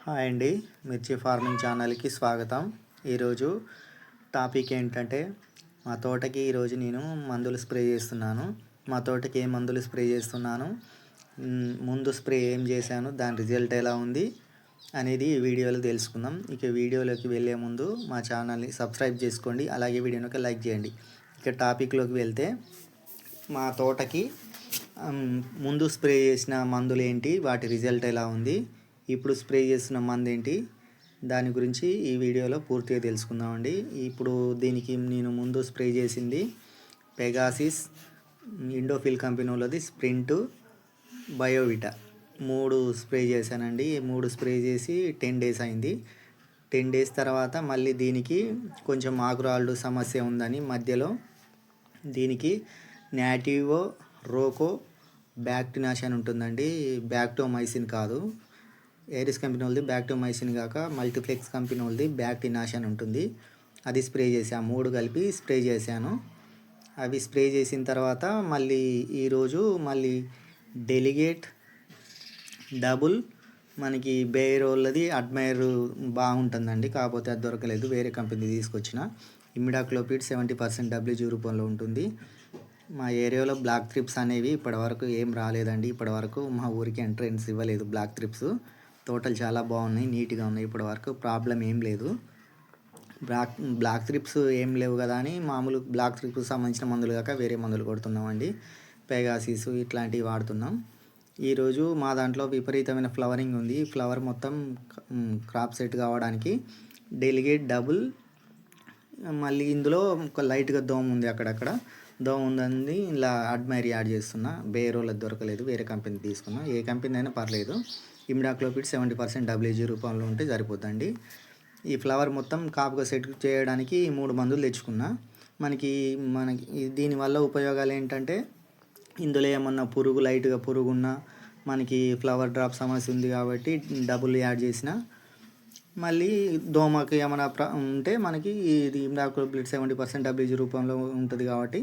Hi అండి, మిర్చి farming ఛానల్కి స్వాగతం. ఈరోజు టాపిక్ ఏంటంటే మా తోటకి ఈరోజు నేను మందులు స్ప్రే చేస్తున్నాను. మా తోటకి ఏ మందులు స్ప్రే చేస్తున్నాను, ముందు స్ప్రే ఏం చేశాను, దాని రిజల్ట్ ఎలా ఉంది అనేది ఈ వీడియోలో తెలుసుకుందాం. ఇక వీడియోలోకి వెళ్ళే ముందు మా ఛానల్ని సబ్స్క్రైబ్ చేసుకోండి, అలాగే వీడియోకి లైక్ చేయండి. ఇక టాపిక్లోకి వెళ్తే మా తోటకి ముందు స్ప్రే చేసిన మందులు ఏంటి, వాటి రిజల్ట్ ఎలా ఉంది, ఇప్పుడు స్ప్రే చేస్తున్న మందు ఏంటి, దాని గురించి ఈ వీడియోలో పూర్తిగా తెలుసుకుందామండి. ఇప్పుడు దీనికి నేను ముందు స్ప్రే చేసింది పెగాసిస్, ఇండోఫిల్ కంపెనీ వాళ్ళది స్ప్రింట్, బయోవిటా 3 స్ప్రే చేశానండి. 3 స్ప్రే చేసి 10 డేస్ అయింది. 10 డేస్ తర్వాత మళ్ళీ దీనికి కొంచెం ఆకురాళ్ళు సమస్య ఉందని మధ్యలో దీనికి నాటివో రోకో బ్యాక్టీనాషన్ ఉంటుందండి. బ్యాక్టోమైసిన్ కాదు, ఏరిస్ కంపెనీ వాళ్ళది బ్యాక్టోమైసిన్ కాక మల్టీప్లెక్స్ కంపెనీ వాళ్ళది బ్యాక్టీనాషన్ ఉంటుంది. అది స్ప్రే చేశాను. 3 కలిపి స్ప్రే చేశాను. అవి స్ప్రే చేసిన తర్వాత మళ్ళీ ఈరోజు మళ్ళీ డెలిగేట్ డబుల్, మనకి బేర్ వాళ్ళది అడ్మైర్ బాగుంటుందండి, కాకపోతే అది దొరకలేదు, వేరే కంపెనీ తీసుకొచ్చిన. ఇమిడాక్లోపిడ్ 70% WG రూపంలో ఉంటుంది. మా ఏరియాలో బ్లాక్ థ్రిప్స్ అనేవి ఇప్పటివరకు ఏం రాలేదండి. ఇప్పటివరకు మా ఊరికి ఎంట్రెన్స్ ఇవ్వలేదు బ్లాక్ థ్రిప్స్. తోటలు చాలా బాగున్నాయి, నీట్గా ఉన్నాయి, ఇప్పటివరకు ప్రాబ్లం ఏం లేదు. బ్లాక్ థ్రిప్స్ ఏం లేవు కదా అని మామూలు బ్లాక్ థ్రిప్స్ సంబంధించిన మందులు కాక వేరే మందులు కొడుతున్నామండి. పెగాసిస్ ఇట్లాంటివి వాడుతున్నాం. ఈరోజు మా దాంట్లో విపరీతమైన ఫ్లవరింగ్ ఉంది. ఫ్లవర్ మొత్తం క్రాప్ సెట్ కావడానికి డెలిగేట్ డబుల్, మళ్ళీ ఇందులో ఒక లైట్గా దోమ ఉంది, అక్కడక్కడ దోమ ఉందని ఇలా అడ్మైర్ యాడ్ చేస్తున్నా. బేరోలో దొరకలేదు, వేరే కంపెనీ తీసుకున్నా. ఏ కంపెనీ అయినా పర్లేదు. ఇమిడాక్లోపిడ్ 70% WG రూపంలో ఉంటే సరిపోతుందండి. ఈ ఫ్లవర్ మొత్తం కాపుగా సెట్ చేయడానికి 3 మందులు తెచ్చుకున్నా. మనకి దీనివల్ల ఉపయోగాలు ఏంటంటే, ఇందులో ఏమన్నా లైట్గా పురుగు ఉన్నా, మనకి ఫ్లవర్ డ్రాప్ సమస్య ఉంది కాబట్టి డబుల్ యాడ్ చేసిన, మళ్ళీ దోమకి ఏమైనా ఉంటే మనకి ఇది ఇమిడాక్లోపిడ్ 70% WG రూపంలో ఉంటుంది కాబట్టి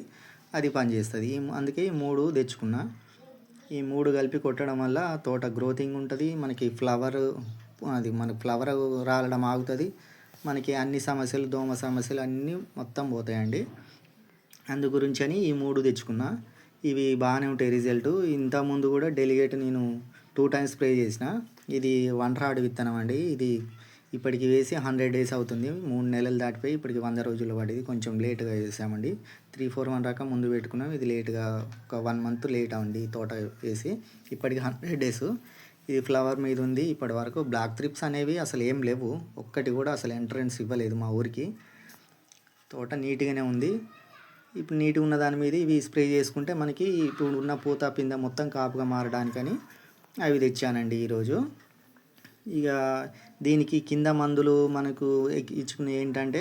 అది పనిచేస్తుంది. అందుకే 3 తెచ్చుకున్నా. ఈ 3 కలిపి కొట్టడం వల్ల తోట గ్రోతింగ్ ఉంటుంది, మనకి ఫ్లవర్ రాలడం ఆగుతుంది, మనకి అన్ని సమస్యలు, దోమ సమస్యలు అన్నీ మొత్తం పోతాయండి. అందు గురించి అని ఈ 3 తెచ్చుకున్నా. ఇవి బాగానే ఉంటాయి రిజల్ట్. ఇంతకుముందు కూడా డెలిగేట్ నేను 2 టైమ్స్ స్ప్రే చేసిన. ఇది 1 రాడ్ విత్తనం అండి. ఇది ఇప్పటికి వేసి 100 డేస్ అవుతుంది. 3 నెలలు దాటిపోయి ఇప్పటికి 100 రోజులు పడింది. కొంచెం లేట్గా వేసామండి. 3-4 రకం ముందు పెట్టుకున్నాం. ఇది లేట్గా ఒక 1 మంత్ లేట్ అవ్వండి తోట వేసి. ఇప్పటికి 100 డేస్ ఇది ఫ్లవర్ మీద ఉంది. ఇప్పటి వరకు బ్లాక్ థ్రిప్స్ అనేవి అసలు ఏం లేవు, ఒక్కటి కూడా అసలు ఎంట్రన్స్ ఇవ్వలేదు మా ఊరికి. తోట నీట్గానే ఉంది. ఇప్పుడు నీట్గా ఉన్న దాని మీద ఇవి స్ప్రే చేసుకుంటే మనకి ఇప్పుడు ఉన్న పూత పింద మొత్తం కాపుగా మారడానికని అవి తెచ్చానండి ఈరోజు. ఇక దీనికి కింద మందులు మనకు ఇచ్చుకునే ఏంటంటే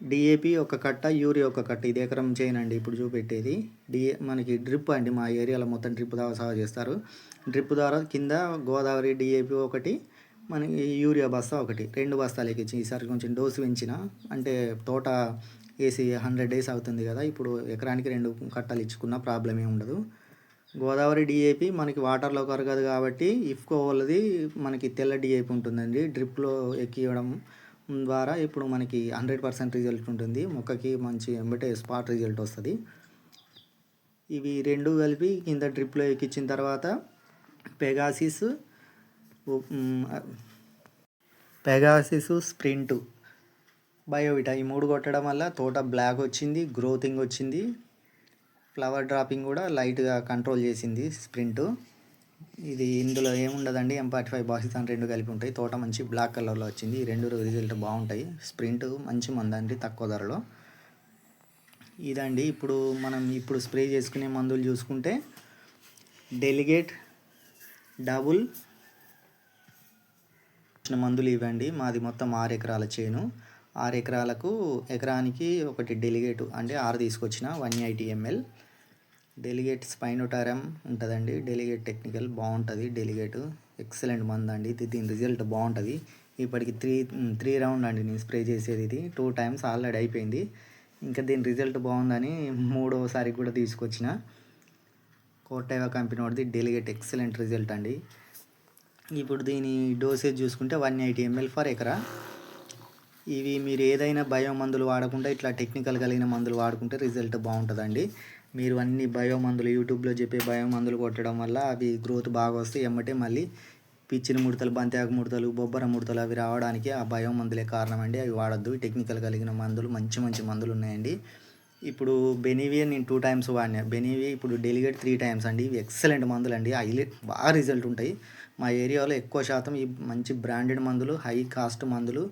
డిఏపి ఒక కట్ట, యూరియా ఒక కట్ట. ఇది ఎకరం చేయనండి ఇప్పుడు చూపెట్టేది. మనకి డ్రిప్ అండి, మా ఏరియాలో మొత్తం డ్రిప్ ద్వారా సాగు చేస్తారు. డ్రిప్ ద్వారా కింద గోదావరి డిఏపి ఒకటి, మనకి యూరియా బస్తా ఒకటి, 2 బస్తాలు ఎక్కించి ఈసారి కొంచెం డోసు పెంచిన. అంటే తోట వేసి 100 డేస్ అవుతుంది కదా, ఇప్పుడు ఎకరానికి 2 కట్టలు ఇచ్చుకున్న ప్రాబ్లం ఏమి ఉండదు. గోదావరి డిఏపి మనకి వాటర్లో కరగదు కాబట్టి ఇఫ్కో వాళ్ళది మనకి తెల్ల డిఏపి ఉంటుందండి. డ్రిప్లో ఎక్కియడం ద్వారా ఇప్పుడు మనకి 100% రిజల్ట్ ఉంటుంది. మొక్కకి మంచి ఎంబటే స్పాట్ రిజల్ట్ వస్తుంది. ఇవి 2 కలిపి కింద డ్రిప్లో ఎక్కించిన తర్వాత పెగాసిస్, స్ప్రింట్, బయోవిటా ఈ 3 కొట్టడం వల్ల తోట బ్లాక్ వచ్చింది, గ్రోతింగ్ వచ్చింది, ఫ్లవర్ డ్రాపింగ్ కూడా లైట్గా కంట్రోల్ చేసింది స్ప్రింట్. ఇది ఇందులో ఏముండదండి, M45 బాసితాన్ 2 కలిపి ఉంటాయి. తోట మంచి బ్లాక్ కలర్లో వచ్చింది. ఈ 2 రిజల్ట్ బాగుంటాయి. స్ప్రింట్ మంచి మందండి, తక్కువ ధరలో. ఇదండి ఇప్పుడు స్ప్రే చేసుకునే మందులు చూసుకుంటే డెలిగేట్ డబుల్ మందులు ఇవ్వండి. మాది మొత్తం 6 ఎకరాల చేను. 6 ఎకరాలకు ఎకరానికి ఒకటి డెలిగేట్ అంటే 6 తీసుకొచ్చిన 180 ml. డెలిగేట్ స్పైనోటారమ్ ఉంటుందండి. డెలిగేట్ టెక్నికల్ బాగుంటుంది. డెలిగేట్ ఎక్సలెంట్ మందు అండి. దీని రిజల్ట్ బాగుంటుంది. ఇప్పటికి 3 రౌండ్ అండి నేను స్ప్రే చేసేది. ఇది 2 టైమ్స్ ఆల్రెడీ అయిపోయింది. ఇంకా దీని రిజల్ట్ బాగుందని 3వసారి కూడా తీసుకొచ్చిన. కోర్టైవా కంపెనీ వాడిది డెలిగేట్ ఎక్సలెంట్ రిజల్ట్ అండి. ఇప్పుడు దీని డోసేజ్ చూసుకుంటే 180 ml ఫర్ ఎకరా. ఇవి మీరు ఏదైనా బయో మందులు వాడకుండా ఇట్లా టెక్నికల్ కలిగిన మందులు వాడుకుంటే రిజల్ట్ బాగుంటుందండి. మీరు అన్ని బయో మందులు యూట్యూబ్లో చెప్పే బయో మందులు కొట్టడం వల్ల అవి గ్రోత్ బాగా వస్తాయి. ఎమ్మటే మళ్ళీ పిచ్చిన ముడతలు, బంతి ముడతలు, బొబ్బర ముడతలు అవి రావడానికి ఆ బయో మందులే కారణం అండి. అవి వాడద్దు. టెక్నికల్ కలిగిన మందులు మంచి మంచి మందులు ఉన్నాయండి. ఇప్పుడు బెనివియా నేను 2 టైమ్స్ వాడినా. బెనివియా ఇప్పుడు డెలిగేట్ 3 టైమ్స్ అండి. ఇవి ఎక్సలెంట్ మందులు అండి. హైలైట్ బాగా రిజల్ట్ ఉంటాయి. మా ఏరియాలో ఎక్కువ శాతం ఈ మంచి బ్రాండెడ్ మందులు, హై కాస్ట్ మందులు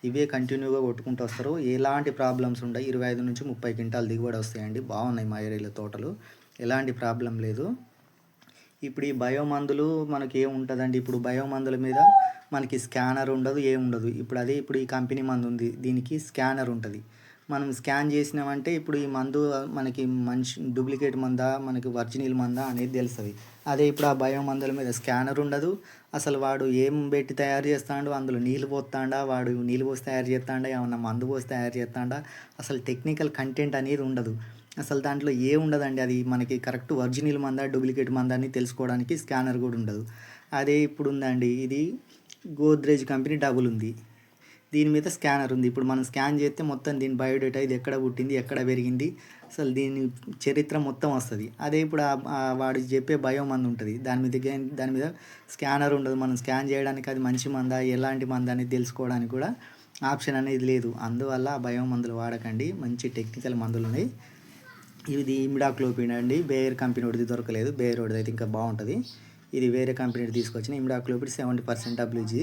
ఇవే కంటిన్యూగా కొట్టుకుంటూ వస్తారు. ఎలాంటి ప్రాబ్లమ్స్ ఉండవు. 25 నుంచి 30 క్వింటాల్ దిగుబడి వస్తాయండి. బాగున్నాయి మా ఏరియాలో తోటలు, ఎలాంటి ప్రాబ్లం లేదు. ఇప్పుడు ఈ బయో మందులు మనకి ఏముంటుందండి, ఇప్పుడు బయో మందుల మీద మనకి స్కానర్ ఉండదు, ఏముండదు. ఇప్పుడు ఈ కంపెనీ మందు ఉంది, దీనికి స్కానర్ ఉంటుంది. మనం స్కాన్ చేసినామంటే ఇప్పుడు ఈ మందు మనకి మంచి డూప్లికేట్ మందా, మనకి ఒరిజినల్ మందా అనేది తెలుస్తుంది. అదే ఇప్పుడు ఆ బయో మందుల మీద స్కానర్ ఉండదు. అసలు వాడు ఏం పెట్టి తయారు చేస్తాడు, అందులో నీళ్ళు పోస్తాడా, వాడు నీళ్ళు పోసి తయారు చేస్తాడా, ఏమన్నా మందు పోసి తయారు చేస్తాడా, అసలు టెక్నికల్ కంటెంట్ అనేది ఉండదు. అసలు దాంట్లో ఉండదండి. అది మనకి కరెక్ట్ ఒరిజినల్ మందా, డూప్లికేట్ మందా అని తెలుసుకోవడానికి స్కానర్ కూడా ఉండదు. అదే ఇప్పుడు ఉందండి, ఇది గోద్రేజ్ కంపెనీ డబుల్ ఉంది, దీని మీద స్కానర్ ఉంది. ఇప్పుడు మనం స్కాన్ చేస్తే మొత్తం దీని బయోడేటా, ఇది ఎక్కడ పుట్టింది, ఎక్కడ పెరిగింది, అసలు దీని చరిత్ర మొత్తం వస్తుంది. అదే ఇప్పుడు వాడు చెప్పే బయో మందు ఉంటుంది, దాని మీద స్కానర్ ఉండదు. మనం స్కాన్ చేయడానికి అది మంచి మందా, ఎలాంటి మందా అనేది తెలుసుకోవడానికి కూడా ఆప్షన్ అనేది లేదు. అందువల్ల ఆ బయో మందులు వాడకండి. మంచి టెక్నికల్ మందులు ఉన్నాయి. ఇది ఇమిడాక్లోపిడ్ అండి. బేయర్ కంపెనీ ఒకటి దొరకలేదు. బేయర్ ఒకటి అయితే ఇంకా బాగుంటుంది. ఇది వేరే కంపెనీ తీసుకొచ్చిన ఇమిడాక్లోపిడ్ 70% WG.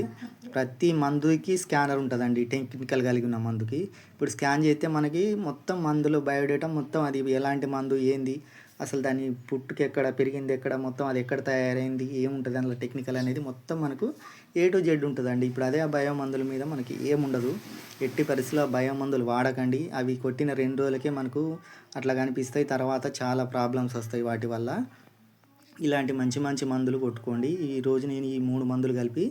ప్రతి మందుకి స్కానర్ ఉంటుందండి, టెక్నికల్ కలిగి ఉన్న మందుకి. ఇప్పుడు స్కాన్ చేస్తే మనకి మొత్తం మందులో బయోడేటా మొత్తం, అది ఎలాంటి మందు, ఏంది, అసలు దాని పుట్టుకి ఎక్కడ పెరిగింది, ఎక్కడ మొత్తం అది ఎక్కడ తయారైంది, ఏముంటుంది అందులో టెక్నికల్ అనేది మొత్తం మనకు A to Z ఉంటుందండి. ఇప్పుడు అదే ఆ బయో మందుల మీద మనకి ఏముండదు. ఎట్టి పరిస్థితుల్లో బయో మందులు వాడకండి. అవి కొట్టిన 2 రోజులకే మనకు అట్లా కనిపిస్తాయి. తర్వాత చాలా ప్రాబ్లమ్స్ వస్తాయి వాటి వల్ల. ఇలాంటి మంచి మంచి మందులు కొట్టుకోండి. ఈరోజు నేను ఈ 3 మందులు కలిపి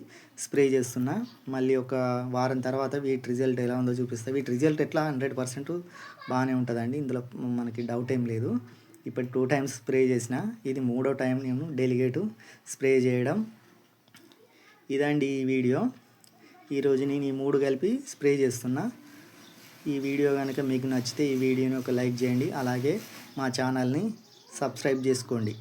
స్ప్రే చేస్తున్నా. మళ్ళీ ఒక వారం తర్వాత వీటి రిజల్ట్ ఎలా ఉందో చూపిస్తా. వీటి రిజల్ట్ ఎట్లా 100% బాగానే ఉంటుందండి. ఇందులో మనకి డౌట్ ఏం లేదు. ఇప్పుడు 2 టైమ్స్ స్ప్రే చేసిన, ఇది 3వ టైం నేను డెలిగేట్ స్ప్రే చేయడం. ఇదండి ఈ వీడియో. ఈరోజు నేను ఈ 3 కలిపి స్ప్రే చేస్తున్నా. ఈ వీడియో కనుక మీకు నచ్చితే ఈ వీడియోని ఒక లైక్ చేయండి. అలాగే మా ఛానల్ని సబ్స్క్రైబ్ చేసుకోండి.